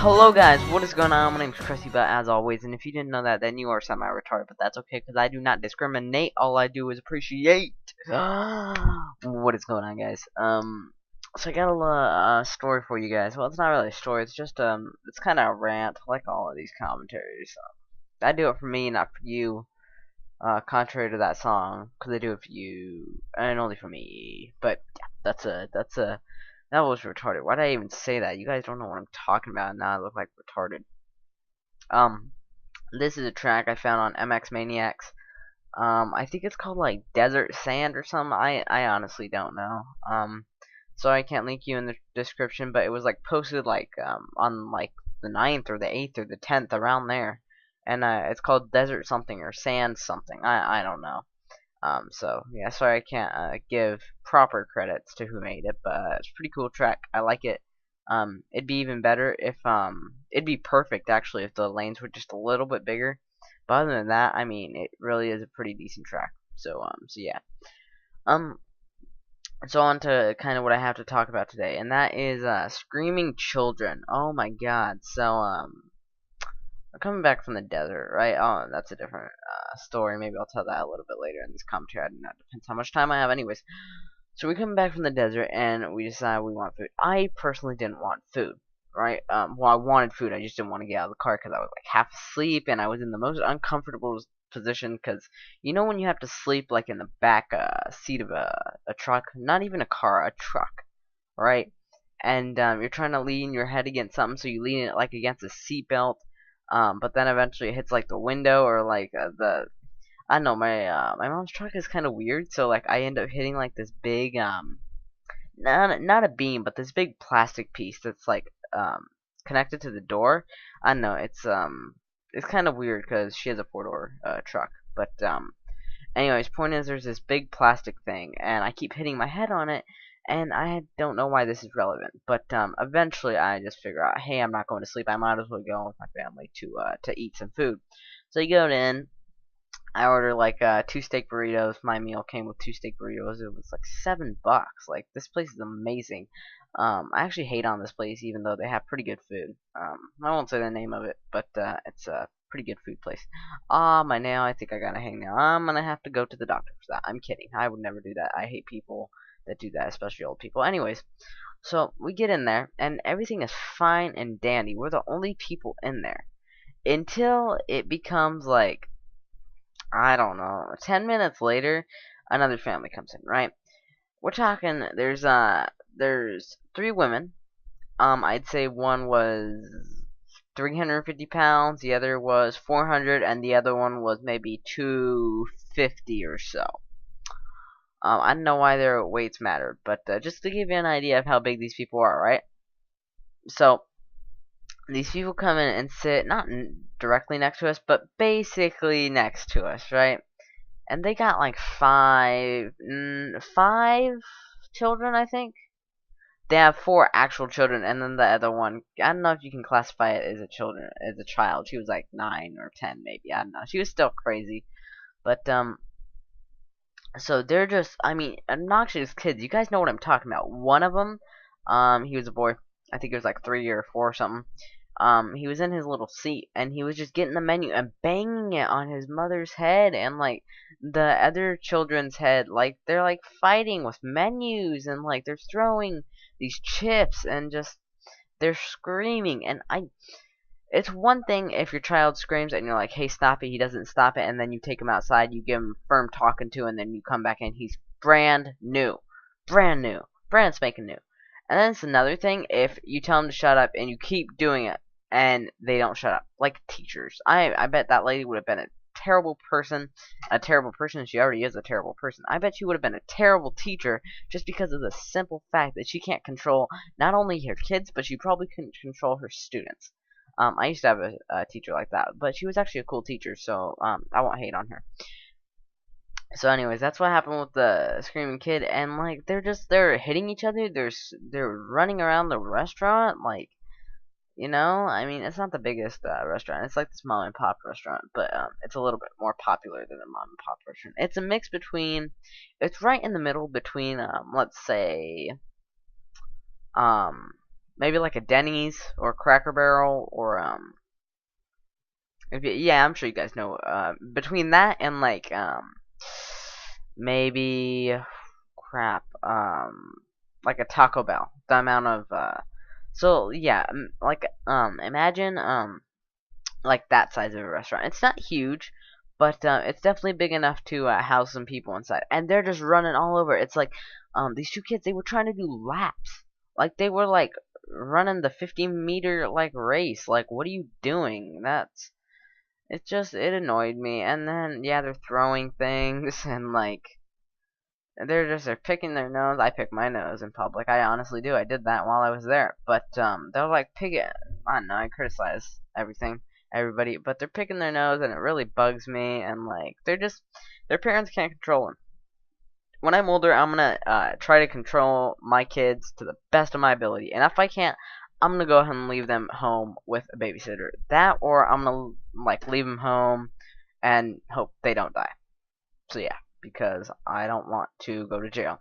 Hello guys, what is going on? My name is CrustyButt as always, and if you didn't know that, then you are semi-retarded, but that's okay, because I do not discriminate, all I do is appreciate. What is going on, guys? So I got a little, story for you guys. Well, it's not really a story, it's just, it's kind of a rant, like all of these commentaries. I do it for me, not for you, contrary to that song, because I do it for you, and only for me, but, yeah, that was retarded. Why did I even say that? You guys don't know what I'm talking about, and now I look like retarded. This is a track I found on MX Maniacs. I think it's called like Desert Sand or something. I honestly don't know. So I can't link you in the description, but it was like posted like on like the 9th or the 8th or the 10th around there, and it's called Desert something or Sand something. I don't know. So yeah, sorry I can't give proper credits to who made it, but it's a pretty cool track. I like it. It'd be even better if it'd be perfect actually if the lanes were just a little bit bigger. But other than that, I mean, it really is a pretty decent track. So yeah. So on to kind of what I have to talk about today, and that is screaming children. Oh my God. So I'm coming back from the desert, right? Oh, that's a different story. Maybe I'll tell that a little bit later in this commentary. I do not depends how much time I have, anyways. So we come back from the desert and we decide we want food. I personally didn't want food, right? Well, I wanted food. I just didn't want to get out of the car because I was like half asleep and I was in the most uncomfortable position because you know when you have to sleep like in the back seat of a truck, not even a car, a truck, right? And you're trying to lean your head against something, so you lean it like against a seat belt. But then eventually it hits like the window or like I don't know, my mom's truck is kind of weird, so like I end up hitting like this big not a beam, but this big plastic piece that's like connected to the door. I don't know, it's kind of weird because she has a 4-door truck, but anyways, point is there's this big plastic thing, and I keep hitting my head on it. And I don't know why this is relevant, but eventually I just figure out, hey, I'm not going to sleep. I might as well go with my family to eat some food. So you go in. I ordered like 2 steak burritos. My meal came with 2 steak burritos. It was like $7. Like this place is amazing. I actually hate on this place, even though they have pretty good food. I won't say the name of it, but it's a pretty good food place. My nail. I think I got a hangnail. I'm gonna have to go to the doctor for that. I'm kidding. I would never do that. I hate people that do that, especially old people. Anyways, so we get in there, and everything is fine and dandy. We're the only people in there until it becomes like, I don't know, 10 minutes later, another family comes in, right? We're talking, there's 3 women. I'd say one was 350 pounds, the other was 400, and the other one was maybe 250 or so. I don't know why their weights mattered, but just to give you an idea of how big these people are, right? So, these people come in and sit, not directly next to us, but basically next to us, right? And they got like five children, I think. They have 4 actual children, and then the other one, I don't know if you can classify it as a child. She was like 9 or 10, maybe. I don't know. She was still crazy, but so they're just, I mean, obnoxious kids. You guys know what I'm talking about. One of them, he was a boy. I think he was like 3 or 4 or something. He was in his little seat, and he was just getting the menu and banging it on his mother's head and, like, the other children's head. Like, they're, like, fighting with menus, and, like, they're throwing these chips, and just, they're screaming, and it's one thing if your child screams and you're like, hey, stop it, he doesn't stop it, and then you take him outside, you give him firm talking to, and then you come back in, he's brand spanking new. And then it's another thing if you tell them to shut up and you keep doing it and they don't shut up. Like teachers. I bet that lady would have been a terrible person. She already is a terrible person. I bet she would have been a terrible teacher just because of the simple fact that she can't control not only her kids, but she probably couldn't control her students. I used to have a teacher like that, but she was actually a cool teacher, so I won't hate on her. So anyways, that's what happened with the screaming kid, and like they're hitting each other. They're running around the restaurant, like, you know. I mean, it's not the biggest restaurant. It's like this mom and pop restaurant, but it's a little bit more popular than a mom and pop restaurant. It's a mix between, it's right in the middle between let's say maybe like a Denny's or Cracker Barrel or yeah, I'm sure you guys know. Between that and like maybe crap like a Taco Bell. The amount of so yeah, like imagine like that size of a restaurant. It's not huge, but it's definitely big enough to house some people inside. And they're just running all over. It's like these two kids, they were trying to do laps. Like they were like running the 50-meter like race. Like what are you doing? It annoyed me. And then yeah, they're throwing things and like they're picking their nose. I pick my nose in public. I honestly do. I did that while I was there. But they're like picking. I don't know. I criticize everybody, but they're picking their nose, and it really bugs me. And like their parents can't control them. When I'm older, I'm gonna try to control my kids to the best of my ability. And if I can't, I'm gonna go ahead and leave them home with a babysitter. That, or I'm gonna like leave them home and hope they don't die. So yeah, because I don't want to go to jail.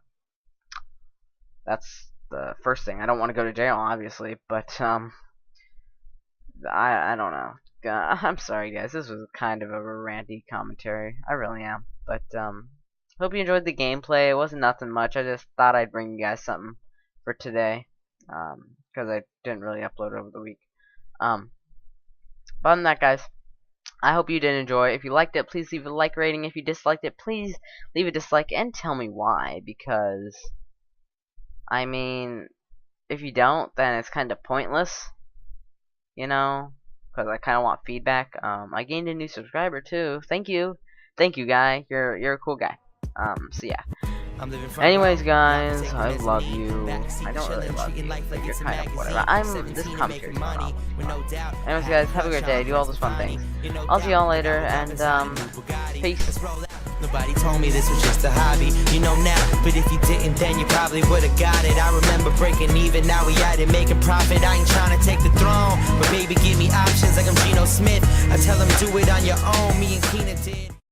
That's the first thing. I don't want to go to jail, obviously, but I don't know. I'm sorry, guys. This was kind of a ranty commentary. I really am. But hope you enjoyed the gameplay. It wasn't nothing much. I just thought I'd bring you guys something for today, because I didn't really upload over the week. But other than that, guys, I hope you did enjoy. If you liked it, please leave a like rating. If you disliked it, please leave a dislike and tell me why. Because, I mean, if you don't, then it's kind of pointless. You know? Because I kind of want feedback. I gained a new subscriber, too. Thank you. Thank you, guy. You're a cool guy. So, yeah. Anyways, guys, I love you. I don't really love you, but you're kind of whatever. This commentary's going on. Anyways, guys, have a great day. Do all those fun things. I'll see y'all later, and, peace. Nobody told me this was just a hobby, you know now. But if you didn't, then you probably would've got it. I remember breaking even, now we at it, making profit. I ain't trying to take the throne, but baby, give me options like I'm Geno Smith. I tell them do it on your own, me and Keena did.